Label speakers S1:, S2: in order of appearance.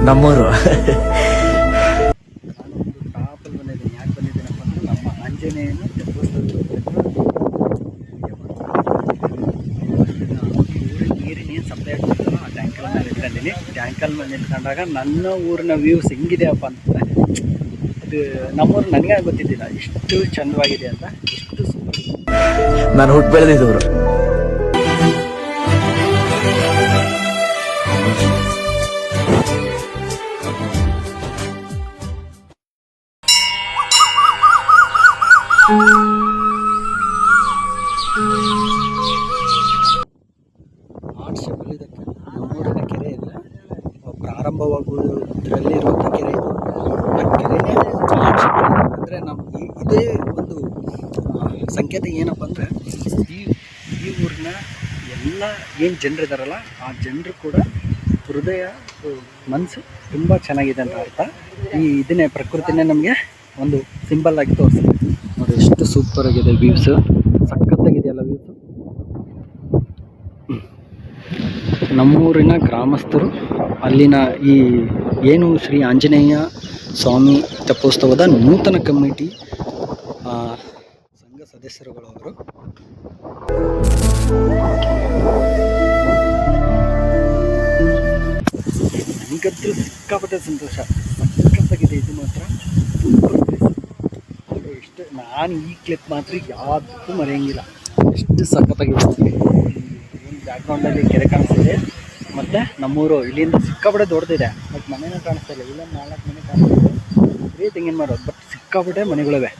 S1: ನಮ್ಮೂರು.
S2: ನಾನೊಂದು ಟಾಪಲ್ಲಿ ಬಂದಿದ್ದೀನಿ. ಯಾಕೆ ಬಂದಿದ್ದೀನಪ್ಪ ಅಂದರೆ ನಮ್ಮ ಆಂಜನೇಯನ ನೀರಿನ ಸಪ್ಲೈ ಆಗ್ತಿರ್ತಲ್ಲ ಆ ಟ್ಯಾಂಕಲ್ ಮೇಲೆ ನಿಂತ್ಕೊಂಡಿದ್ದೀನಿ. ಟ್ಯಾಂಕಲ್ ಮೇಲೆ ನಿಂತ್ಕೊಂಡಾಗ ನನ್ನ ಊರಿನ ವ್ಯೂಸ್ ಹೆಂಗಿದೆಯಪ್ಪ ಅಂತಂದರೆ, ಇದು ನಮ್ಮೂರು ನನಗೆ ಗೊತ್ತಿದ್ದಿಲ್ಲ ಇಷ್ಟು ಚಂದವಾಗಿದೆ ಅಂತ, ಇಷ್ಟು ಸೂಪರ್.
S1: ನಾನು ಹುಟ್ಟು ಬೆಳೆದಿದ್ದವರು.
S2: ಆರ್ಟ್ಸಲ್ಲಿದ್ದಕ್ಕೆ ನಮ್ಮೂರಿನ ಕೆರೆ ಇದೆ, ಪ್ರಾರಂಭವಾಗುವುದರಲ್ಲಿರುವಂಥ ಕೆರೆ ಇದು. ಆ ಕೆರೆನೇ ಅಂದರೆ ನಮ್ಮ ಇದೇ ಒಂದು ಸಂಕೇತ ಏನಪ್ಪ ಅಂದರೆ, ಈ ಊರಿನ ಎಲ್ಲ ಏನು ಜನರಿದಾರಲ್ಲ ಆ ಜನರು ಕೂಡ ಹೃದಯ ಮನಸ್ಸು ತುಂಬ ಚೆನ್ನಾಗಿದೆ ಅಂತ ಅರ್ಥ. ಇದನ್ನೇ ಪ್ರಕೃತಿನೇ ನಮಗೆ ಒಂದು ಸಿಂಬಲ್ ಆಗಿ ತೋರಿಸುತ್ತೆ. ನೋಡಿ ಎಷ್ಟು ಸೂಪರ್ ಆಗಿದೆ ವ್ಯೂಸು, ಸಖತ್ತಾಗಿದೆಯಲ್ಲ ವ್ಯೂಸು. ನಮ್ಮೂರಿನ ಗ್ರಾಮಸ್ಥರು ಅಲ್ಲಿನ ಈ ಏನು ಶ್ರೀ ಆಂಜನೇಯ ಸ್ವಾಮಿ ತೆಪ್ಪೋತ್ಸವದ ನೂತನ ಕಮಿಟಿ ಸಂಘ ಸದಸ್ಯರುಗಳವರು. ನನಗಂತೂ ಸಿಕ್ಕಾಪಟ್ಟೆ ಸಂತೋಷ, ಸಖತ್ತಾಗಿದೆ ಇದು ಮಾತ್ರ. ಎಷ್ಟು ನಾನು ಈ ಕ್ಲಿಪ್ ಮಾತ್ರ ಯಾವತ್ತೂ ಮರೆಯೋಂಗಿಲ್ಲ, ಎಷ್ಟು ಸಖತ್ತಾಗಿದೆ. ಏನು ಬ್ಯಾಕ್ಗ್ರೌಂಡಲ್ಲಿ ಕೆರೆ ಕಾಣಿಸ್ತಿದೆ, ಮತ್ತು ನಮ್ಮೂರು ಇಲ್ಲಿಂದ ಸಿಕ್ಕಾಪಟ್ಟೆ ದೊಡ್ಡದಿದೆ. ಬಟ್ ಮನೆಯೂ ಕಾಣಿಸ್ತಾ ಇಲ್ಲ, ಇಲ್ಲೊಂದು 4 ಮನೆ ಕಾಣಿಸ್ತಿದೆ. ತೆಂಗಿನ ಮರ, ಬಟ್ ಸಿಕ್ಕಾಪಟ್ಟೆ ಮನೆಗಳಿವೆ.